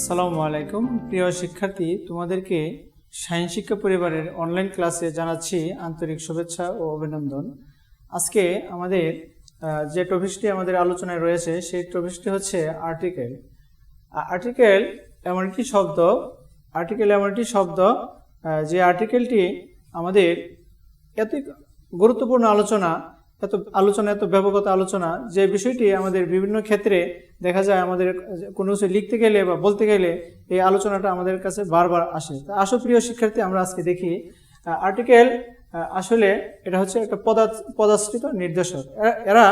আসসালামু আলাইকুম প্রিয় শিক্ষার্থী, তোমাদেরকে সায়েন্স শিক্ষা পরিবারের অনলাইন ক্লাসে জানাচ্ছি আন্তরিক শুভেচ্ছা ও অভিনন্দন। আজকে আমাদের যে টপিকটি আমাদের আলোচনায় রয়েছে সেই টপিকটি হচ্ছে আর্টিকেল। আর্টিকেল এমন একটি শব্দ যে আর্টিকেলটি আমাদের এত গুরুত্বপূর্ণ এত ব্যাপকতা আলোচনা, যে বিষয়টি আমাদের বিভিন্ন ক্ষেত্রে দেখা যায় আমাদের কোনো কিছু লিখতে গেলে বা বলতে গেলে এই আলোচনাটা আমাদের কাছে বারবার আসে। তা আসো প্রিয় শিক্ষার্থী, আমরা আজকে দেখি আর্টিকেল আসলে এটা হচ্ছে একটা পদাশ্রিত নির্দেশক। এরা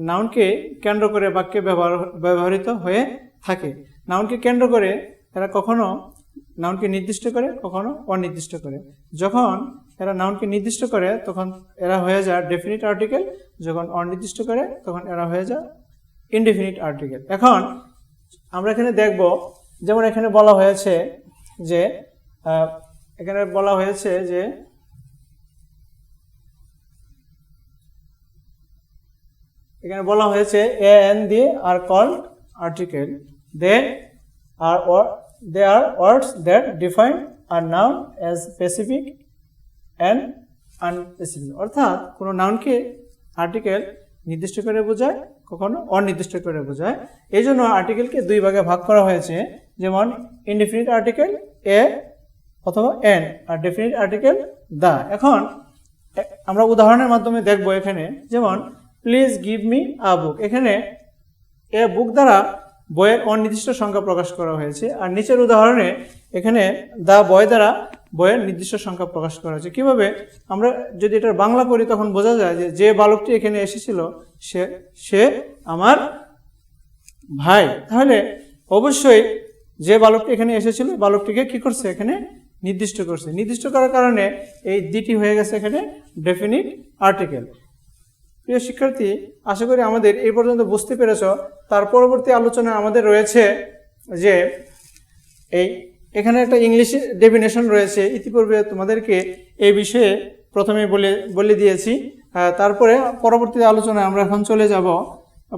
নাউনকে কেন্দ্র করে বাক্যে ব্যবহৃত হয়ে থাকে। নাউনকে কেন্দ্র করে এরা কখনো নাউনকে নির্দিষ্ট করে, কখনো অনির্দিষ্ট করে। যখন এরা নাউনকে নির্দিষ্ট করে তখন এরা হয়ে যায় ডেফিনিট আর্টিকেল, যখন অনির্দিষ্ট করে তখন এরা হয়ে যায় ইনডেফিনিট আর্টিকেল। এখন আমরা এখানে দেখব, যেমন এখানে বলা হয়েছে যে a and the are called article, they are words that define a noun as specific and unspecific। অর্থাৎ কোনো নাউনকে আর্টিকেল নির্দিষ্ট করে বোঝায়, কখনো অনির্দিষ্ট করে বোঝায়। এই জন্য আর্টিকেলকে দুই ভাগে ভাগ করা হয়েছে, যেমন ইনডেফিনিট আর্টিকেল এ অথবা এন, আর ডেফিনিট আর্টিকেল দা। এখন আমরা উদাহরণের মাধ্যমে দেখব। এখানে যেমন please give me a book, এখানে এ বুক দ্বারা বইয়ের অনির্দিষ্ট সংখ্যা প্রকাশ করা হয়েছে, আর নিচের উদাহরণে এখানে দা বয় দ্বারা বইয়ের নির্দিষ্ট সংখ্যা প্রকাশ করা হয়েছে। কিভাবে আমরা যদি এটার বাংলা করি তখন বোঝা যায় যে বালকটি এখানে এসেছিল সে আমার ভাই। তাহলে অবশ্যই যে বালকটি এখানে এসেছিল বালকটিকে কি করছে, এখানে নির্দিষ্ট করছে। নির্দিষ্ট করার কারণে এই দুটি হয়ে গেছে এখানে ডেফিনিট আর্টিকেল। প্রিয় শিক্ষার্থী, আশা করি আমাদের এই পর্যন্ত বুঝতে পেরেছ। তার পরবর্তী আলোচনা আমাদের রয়েছে যে এখানে একটা ইংলিশ ডেফিনেশন রয়েছে। ইতিপূর্বে তোমাদেরকে এই বিষয়ে প্রথমে বলে দিয়েছি। তারপরে পরবর্তী আলোচনায় আমরা এখন চলে যাব।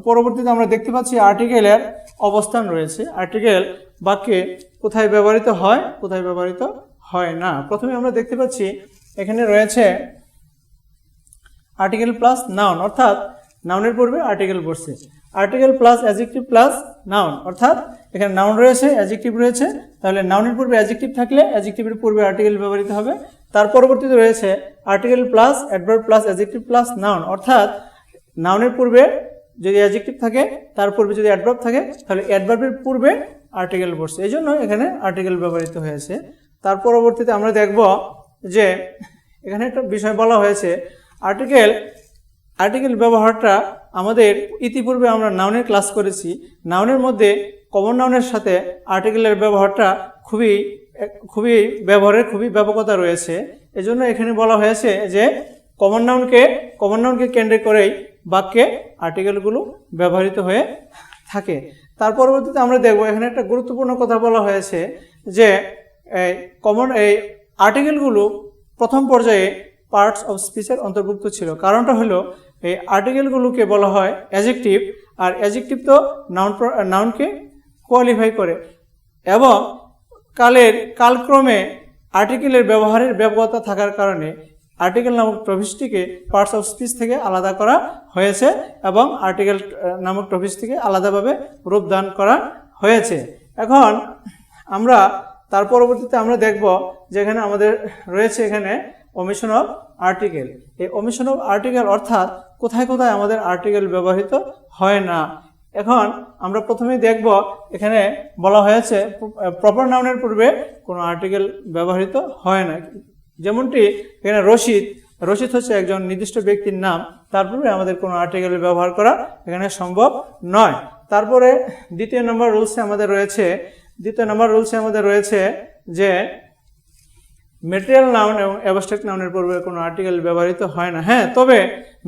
পরবর্তীতে আমরা দেখতে পাচ্ছি আর্টিকেলের অবস্থান রয়েছে। আর্টিকেল বাক্যে কোথায় ব্যবহৃত হয়, কোথায় ব্যবহৃত হয় না। প্রথমে আমরা দেখতে পাচ্ছি এখানে রয়েছে আর্টিকেল প্লাস নাউন, অর্থাৎ নাউনের পূর্বে আর্টিকেল বসছে। Article plus adjective plus noun, অর্থাৎ এখানে নাউন রয়েছে, অ্যাডজেক্টিভ রয়েছে। তাহলে নাউনের পূর্বে অ্যাডজেক্টিভ থাকলে অ্যাডজেক্টিভের পূর্বে আর্টিকেল ব্যবহৃত হবে। তার পরবর্তীতে রয়েছে article plus adverb plus adjective plus noun, অর্থাৎ নাউনের পূর্বে যদি অ্যাডজেক্টিভ থাকে, তার পূর্বে যদি অ্যাডভার্ব থাকে, তাহলে অ্যাডভার্বের পূর্বে আর্টিকেল বসছে। এই জন্য এখানে আর্টিকেল ব্যবহৃত হয়েছে। তার পরবর্তীতে আমরা দেখব যে এখানে একটা বিষয় বলা হয়েছে, আর্টিকেল ব্যবহারটা আমাদের ইতিপূর্বে আমরা নাউনের ক্লাস করেছি। নাউনের মধ্যে কমন নাউনের সাথে আর্টিকেলের ব্যবহারটা খুবই ব্যাপকতা রয়েছে। এজন্য এখানে বলা হয়েছে যে কমন নাউনকে কেন্দ্র করেই বাক্যে আর্টিকেলগুলো ব্যবহৃত হয়ে থাকে। তার পরবর্তীতে আমরা দেখব এখানে একটা গুরুত্বপূর্ণ কথা বলা হয়েছে যে এই আর্টিকেলগুলো প্রথম পর্যায়ে পার্টস অফ স্পিচের অন্তর্ভুক্ত ছিল। কারণটা হলো এই আর্টিকেলগুলোকে বলা হয় অ্যাডজেক্টিভ, আর অ্যাডজেক্টিভ তো নাউনকে কোয়ালিফাই করে, এবং কালক্রমে আর্টিকেলের ব্যবহারের ব্যাপকতা থাকার কারণে আর্টিকেল নামক টপিকটিকে পার্টস অফ স্পিচ থেকে আলাদা করা হয়েছে, এবং আর্টিকেল নামক টপিক থেকে আলাদাভাবে রূপদান করা হয়েছে। এখন আমরা তার পরবর্তীতে আমরা দেখব যে এখানে আমাদের রয়েছে এখানে ওমিশন অফ আর্টিকেল। এই ওমিশন অফ আর্টিকেল অর্থাৎ কোথায় কোথায় আমাদের আর্টিকেল ব্যবহৃত হয় না। এখন আমরা প্রথমেই দেখব এখানে বলা হয়েছে প্রপার নাউনের পূর্বে কোনো আর্টিকেল ব্যবহৃত হয় না। যেমনটি এখানে রশিদ হচ্ছে একজন নির্দিষ্ট ব্যক্তির নাম, তার পূর্বে আমাদের কোনো আর্টিকেল ব্যবহার করা এখানে সম্ভব নয়। তারপরে দ্বিতীয় নম্বর রুলসে আমাদের রয়েছে যে মেটেরিয়াল নাউন এবং অ্যাবস্ট্রাক্ট নাউনের পূর্বে কোনো আর্টিকেল ব্যবহৃত হয় না। হ্যাঁ, তবে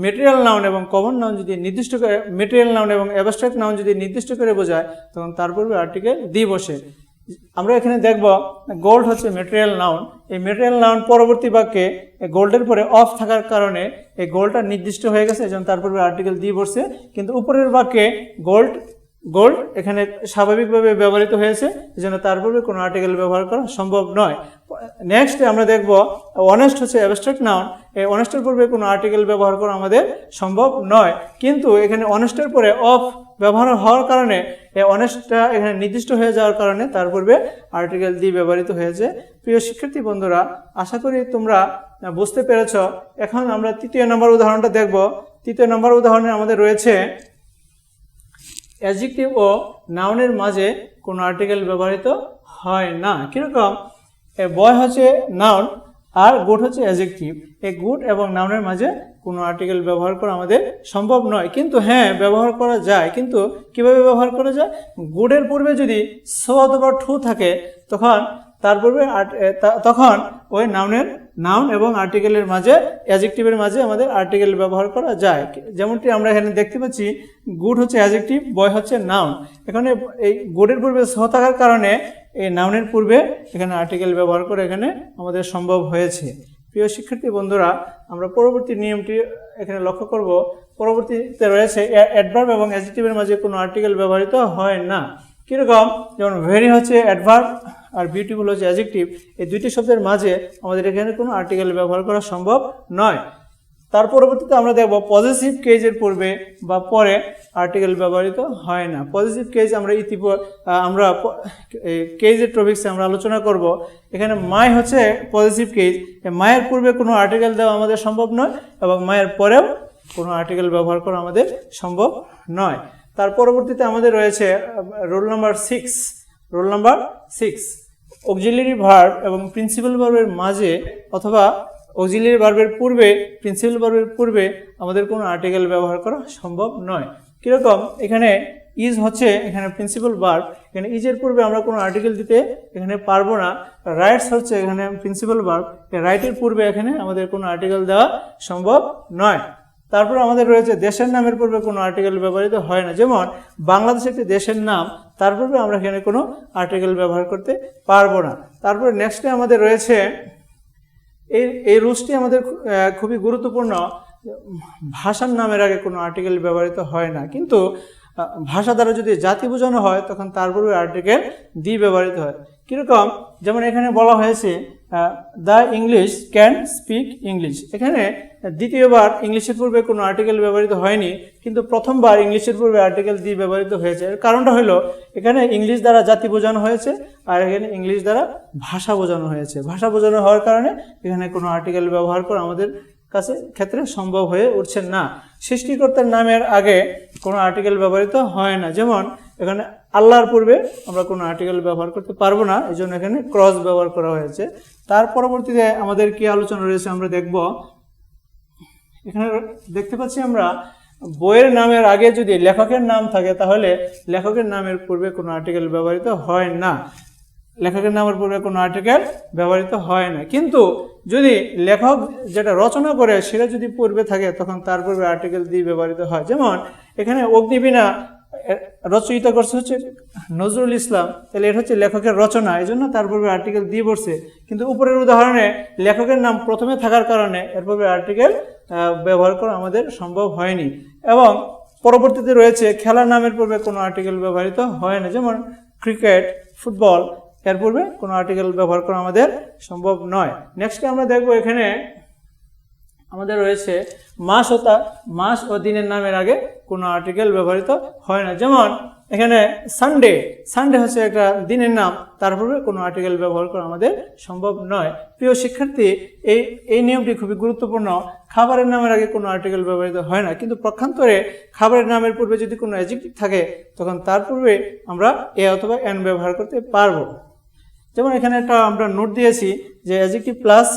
মেটেরিয়াল নাউন এবং কমন নাউন যদি নির্দিষ্ট করে, মেটেরিয়াল নাউন এবং অ্যাবস্ট্রাক্ট নাউন যদি নির্দিষ্ট করে বোঝায় তখন তার পূর্বে আর্টিকেল দিয়ে বসে। আমরা এখানে দেখব গোল্ড হচ্ছে মেটেরিয়াল নাউন। এই মেটেরিয়াল নাউন পরবর্তী বাক্যে গোল্ডের পরে অফ থাকার কারণে এই গোল্ডটা নির্দিষ্ট হয়ে গেছে, এজন্য তার পূর্বে আর্টিকেল দিয়ে বসছে। কিন্তু উপরের বাক্যে গোল্ড গোল্ড এখানে স্বাভাবিকভাবে ব্যবহৃত হয়েছে, এজন্য তার পূর্বে কোনো আর্টিকেল ব্যবহার করা সম্ভব নয়। নেক্সট আমরা দেখব অনেস্ট হচ্ছে অ্যাবস্ট্রাক্ট নাউন। এই অনেস্টের পূর্বে কোনো আর্টিকেল ব্যবহার করা আমাদের সম্ভব নয়, কিন্তু এখানে অনেস্টের পরে অফ ব্যবহার হওয়ার কারণে এই অনেস্টটা এখানে নির্দিষ্ট হয়ে যাওয়ার কারণে তার পূর্বে আর্টিকেল দি ব্যবহৃত হয়েছে। প্রিয় শিক্ষার্থী বন্ধুরা, আশা করি তোমরা বুঝতে পেরেছ। এখন আমরা তৃতীয় নম্বর উদাহরণটা দেখব। তৃতীয় নম্বর উদাহরণে আমাদের রয়েছে অ্যাডজেক্টিভ ও নাউনের মাঝে কোনো আর্টিকেল ব্যবহৃত হয় না। কিরকম? বয় হচ্ছে নাউন আর গুড হচ্ছে অ্যাডজেক্টিভ। এই গুড এবং নাউনের মাঝে কোনো আর্টিকেল ব্যবহার করা আমাদের সম্ভব নয়, কিন্তু হ্যাঁ ব্যবহার করা যায়। কিন্তু কিভাবে ব্যবহার করা যায়? গুডের পূর্বে যদি সো অথবা টু থাকে তখন তার পূর্বে তখন ওই নাউন এবং আর্টিকেলের মাঝে, অ্যাডজেক্টিভের মাঝে আমাদের আর্টিকেল ব্যবহার করা যায়। যেমনটি আমরা এখানে দেখতে পাচ্ছি, গুড হচ্ছে অ্যাডজেক্টিভ, বয় হচ্ছে নাউন। এখানে এই গুডের পূর্বে সো থাকার কারণে এই নাউনের পূর্বে এখানে আর্টিকেল ব্যবহার করে এখানে আমাদের সম্ভব হয়েছে। প্রিয় শিক্ষার্থী বন্ধুরা, আমরা পরবর্তী নিয়মটি এখানে লক্ষ্য করব। পরবর্তীতে রয়েছে অ্যাডভার্ব এবং অ্যাডজেক্টিভের মাঝে কোনো আর্টিকেল ব্যবহৃত হয় না। কীরকম? যেমন ভেরি হচ্ছে অ্যাডভার্ব আর বিউটিফুল হচ্ছে অ্যাডজেক্টিভ। এই দুইটি শব্দের মাঝে আমাদের এখানে কোনো আর্টিকেল ব্যবহার করা সম্ভব নয়। তার পরবর্তীতে আমরা দেখব পজিটিভ কেজের পূর্বে বা পরে আর্টিকেল ব্যবহৃত হয় না। পজিটিভ কেজ আমরা আমরা কেজের টপিক্সে আমরা আলোচনা করব। এখানে মাই হচ্ছে পজিটিভ কেজ। মায়ের পূর্বে কোনো আর্টিকেল দেওয়া আমাদের সম্ভব নয় এবং মায়ের পরেও কোনো আর্টিকেল ব্যবহার করা আমাদের সম্ভব নয়। তার পরবর্তীতে আমাদের রয়েছে rule number 6। Rule number 6, auxiliary verb এবং প্রিন্সিপাল ভার্বের মাঝে অথবা অক্সিলিয়ারি ভার্বের পূর্বে, প্রিন্সিপাল ভার্বের পূর্বে আমাদের কোনো আর্টিকেল ব্যবহার করা সম্ভব নয়। কীরকম? এখানে ইজ হচ্ছে এখানে প্রিন্সিপাল ভার্ব, এখানে ইজের পূর্বে আমরা কোনো আর্টিকেল দিতে এখানে পারবো না। রাইটস হচ্ছে এখানে প্রিন্সিপাল ভার্ব, রাইটের পূর্বে এখানে আমাদের কোনো আর্টিকেল দেওয়া সম্ভব নয়। তারপরে আমাদের রয়েছে দেশের নামের পূর্বে কোনো আর্টিকেল ব্যবহৃত হয় না। যেমন বাংলাদেশ একটি দেশের নাম, তার পূর্বে আমরা এখানে কোনো আর্টিকেল ব্যবহার করতে পারবো না। তারপরে নেক্সটে আমাদের রয়েছে এই রুলসটি আমাদের খুবই গুরুত্বপূর্ণ। ভাষার নামের আগে কোনো আর্টিকেল ব্যবহৃত হয় না, কিন্তু ভাষা দ্বারা যদি জাতি বোঝানো হয় তখন তার পূর্বে আর্টিকেল দি ব্যবহৃত হয়। কীরকম? যেমন এখানে বলা হয়েছে the English can speak English. এখানে দ্বিতীয়বার ইংলিশের পূর্বে কোনো আর্টিকেল ব্যবহৃত হয়নি, কিন্তু প্রথমবার ইংলিশের পূর্বে আর্টিকেল দি ব্যবহৃত হয়েছে। এর কারণটা হলো এখানে ইংলিশ দ্বারা জাতি বোঝানো হয়েছে আর এখানে ইংলিশ দ্বারা ভাষা বোঝানো হয়েছে। ভাষা বোঝানো হওয়ার কারণে এখানে কোনো আর্টিকেল ব্যবহার করা আমাদের কাছে ক্ষেত্রে সম্ভব হয়ে উঠছে না। সৃষ্টিকর্তার নামের আগে কোনো আর্টিকেল ব্যবহৃত হয় না। যেমন এখানে আল্লাহর পূর্বে আমরা কোনো আর্টিকেল ব্যবহার করতে পারবো না, এই জন্য এখানে ক্রস ব্যবহার করা হয়েছে। তার পরবর্তীতে আমাদের কি আলোচনা রয়েছে আমরা দেখব। এখানে দেখতে পাচ্ছি আমরা বইয়ের নামের আগে যদি লেখকের নাম থাকে তাহলে লেখকের নামের পূর্বে কোনো আর্টিকেল ব্যবহৃত হয় না। লেখকের নামের পূর্বে কোনো আর্টিকেল ব্যবহৃত হয় না, কিন্তু যদি লেখক যেটা রচনা করে সেটা যদি পূর্বে থাকে তখন তার পূর্বে আর্টিকেল দিয়ে ব্যবহৃত হয়। যেমন এখানে অগ্নিবীণা রচয়িতা করছে হচ্ছে নজরুল ইসলাম, তাহলে এটা হচ্ছে লেখকের রচনা, এই জন্য তার পূর্বে আর্টিকেল দিয়ে বসছে। কিন্তু উপরের উদাহরণে লেখকের নাম প্রথমে থাকার কারণে এর পূর্বে আর্টিকেল ব্যবহার করা আমাদের সম্ভব হয়নি। এবং পরবর্তীতে রয়েছে খেলার নামের পূর্বে কোনো আর্টিকেল ব্যবহৃত হয় না। যেমন ক্রিকেট, ফুটবল, এর পূর্বে কোনো আর্টিকেল ব্যবহার করা আমাদের সম্ভব নয়। নেক্সটে আমরা দেখব এখানে আমাদের রয়েছে মাস ও দিনের নামের আগে কোনো আর্টিকেল ব্যবহৃত হয় না। যেমন এখানে সানডে হচ্ছে একটা দিনের নাম, তার পূর্বে কোনো আর্টিকেল ব্যবহার করা আমাদের সম্ভব নয়। প্রিয় শিক্ষার্থী, এই নিয়মটি খুবই গুরুত্বপূর্ণ। খাবারের নামের আগে কোনো আর্টিকেল ব্যবহৃত হয় না, কিন্তু পক্ষান্তরে খাবারের নামের পূর্বে যদি কোনো অ্যাডজেক্টিভ থাকে তখন তার পূর্বে আমরা এ অথবা এন ব্যবহার করতে পারবো। যেমন এখানে একটা আমরা নোট দিয়েছি যে অ্যাডজেক্টিভ প্লাস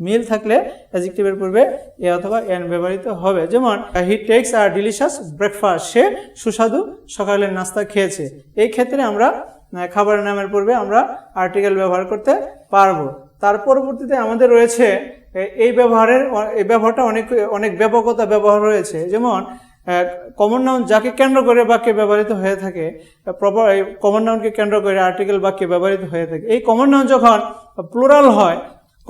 মিল থাকলে অ্যাডজেক্টিভের পূর্বে এ অথবা এন ব্যবহৃত হবে। যেমন he takes a delicious breakfast, সে সুস্বাদু সকালের নাস্তা খেয়েছে। এই ক্ষেত্রে আমরা খাবারের নামের পূর্বে আমরা আর্টিকেল ব্যবহার করতে পারবো। তার পরবর্তীতে আমাদের রয়েছে এই ব্যবহারটা অনেক ব্যাপকতা ব্যবহার রয়েছে। যেমন কমন নাউন যাকে কেন্দ্র করে বাক্যে ব্যবহৃত হয়ে থাকে, কমন নাউনকে কেন্দ্র করে আর্টিকেল বাক্যে ব্যবহৃত হয়ে থাকে। এই কমন নাউন যখন প্লুরাল হয়,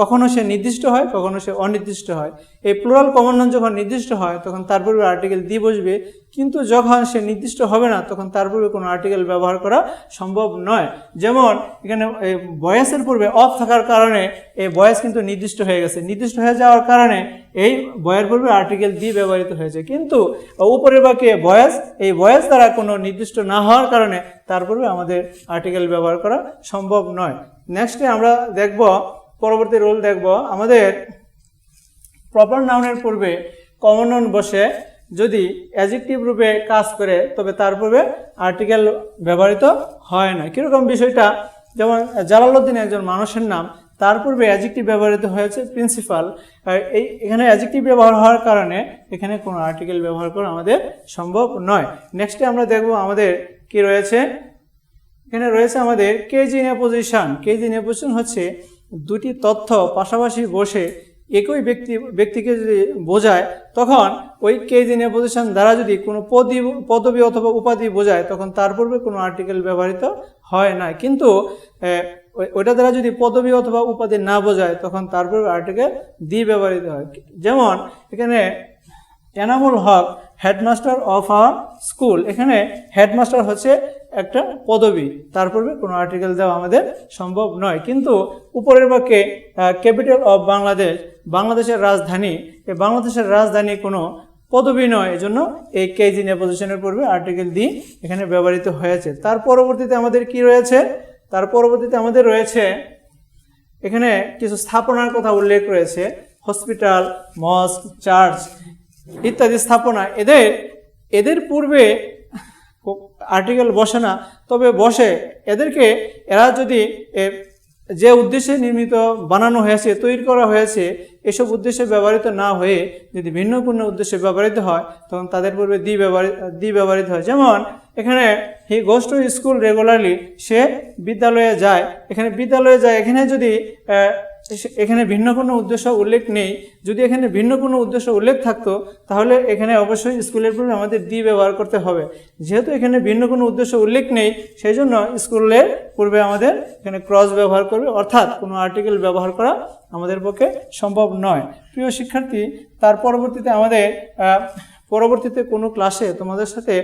কখনো সে নির্দিষ্ট হয়, কখনো সে অনির্দিষ্ট হয়। এই প্লুরাল কমন নাউন যখন নির্দিষ্ট হয় তখন তার পূর্বে আর্টিকেল দি বসবে, কিন্তু যখন সে নির্দিষ্ট হবে না তখন তার পূর্বে কোনো আর্টিকেল ব্যবহার করা সম্ভব নয়। যেমন এখানে বয়েসের পূর্বে অফ থাকার কারণে এই বয়েস কিন্তু নির্দিষ্ট হয়ে গেছে, নির্দিষ্ট হয়ে যাওয়ার কারণে এই বয়ের পূর্বে আর্টিকেল দি ব্যবহৃত হয়েছে। কিন্তু উপরের বাক্যে বয়েস, এই বয়েস দ্বারা কোনো নির্দিষ্ট না হওয়ার কারণে তার পূর্বে আমাদের আর্টিকেল ব্যবহার করা সম্ভব নয়। নেক্সটে আমরা দেখব, পরবর্তী রুল দেখব, আমাদের প্রপার নাউনের পূর্বে কমন নাউন বসে যদি অ্যাডজেক্টিভ রূপে কাজ করে তবে তার পূর্বে আর্টিকেল ব্যবহৃত হয় না। কীরকম বিষয়টা, যেমন জালালউদ্দিন একজন মানুষের নাম, তার পূর্বে অ্যাডজেক্টিভ ব্যবহৃত হয়েছে প্রিন্সিপাল। এখানে অ্যাডজেক্টিভ ব্যবহার হওয়ার কারণে এখানে কোনো আর্টিকেল ব্যবহার করা আমাদের সম্ভব নয়। নেক্সটে আমরা দেখব আমাদের কি রয়েছে, এখানে রয়েছে আমাদের cage in a position. Cage in a position হচ্ছে দুটি তথ্য পাশাপাশি বসে একই ব্যক্তিকে যদি বোঝায় তখন ওই কেজ ইন এ পজিশন দ্বারা যদি কোনো পদবি অথবা উপাধি বোঝায় তখন তার পূর্বে কোনো আর্টিকেল ব্যবহৃত হয় না। কিন্তু ওইটা দ্বারা যদি পদবি অথবা উপাধি না বোঝায় তখন তার পূর্বে আর্টিকেল দি ব্যবহৃত হয়। যেমন এখানে Enamul Haque headmaster of our school, এখানে হেডমাস্টার হচ্ছে একটা পদবি, তার পূর্বে কোনো আর্টিকেল দেওয়া আমাদের সম্ভব নয়। কিন্তু উপরের বাক্যে ক্যাপিটাল অফ বাংলাদেশ, বাংলাদেশের রাজধানী, এই বাংলাদেশের রাজধানী কোনো পদবি নয়, এজন্য এই কেজ ইন এ পজিশনের পূর্বে আর্টিকেল দি এখানে ব্যবহৃত হয়েছে। তার পরবর্তীতে আমাদের কি রয়েছে, তার পরবর্তীতে আমাদের রয়েছে এখানে কিছু স্থাপনার কথা উল্লেখ রয়েছে, হসপিটাল, মস্ক, চার্চ ইত্যাদি স্থাপনা। এদের পূর্বে আর্টিকেল বসে না, তবে বসে এদেরকে, এরা যদি যে উদ্দেশ্যে নির্মিত বানানো হয়েছে, তৈরি করা হয়েছে, এসব উদ্দেশ্যে ব্যবহৃত না হয়ে যদি ভিন্ন কোনো উদ্দেশ্যে ব্যবহৃত হয় তখন তাদের পূর্বে দি ব্যবহৃত হয়। যেমন এখানে হি গোস টু স্কুল রেগুলারলি, সে বিদ্যালয়ে যায়, এখানে বিদ্যালয়ে যায়, এখানে যদি এখানে ভিন্ন কোনো উদ্দেশ্য উল্লেখ নেই, যদি এখানে ভিন্ন কোনো উদ্দেশ্য উল্লেখ থাকতো তাহলে এখানে অবশ্যই স্কুলের পূর্বে আমাদের দি ব্যবহার করতে হবে। যেহেতু এখানে ভিন্ন কোনো উদ্দেশ্য উল্লেখ নেই সেই জন্য স্কুলের পূর্বে আমাদের এখানে ক্রস ব্যবহার করবে, অর্থাৎ কোনো আর্টিকেল ব্যবহার করা আমাদের পক্ষে সম্ভব নয়। প্রিয় শিক্ষার্থী, তার পরবর্তীতে কোনো ক্লাসে তোমাদের সাথে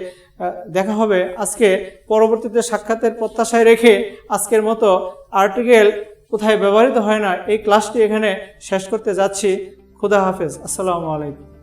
দেখা হবে। আজকে পরবর্তীতে সাক্ষাতের প্রত্যাশায় রেখে আজকের মতো আর্টিকেল কোথায় ব্যবহৃত হয় না এই ক্লাসটি এখানে শেষ করতে যাচ্ছি। খুদা হাফেজ, আসসালামু আলাইকুম।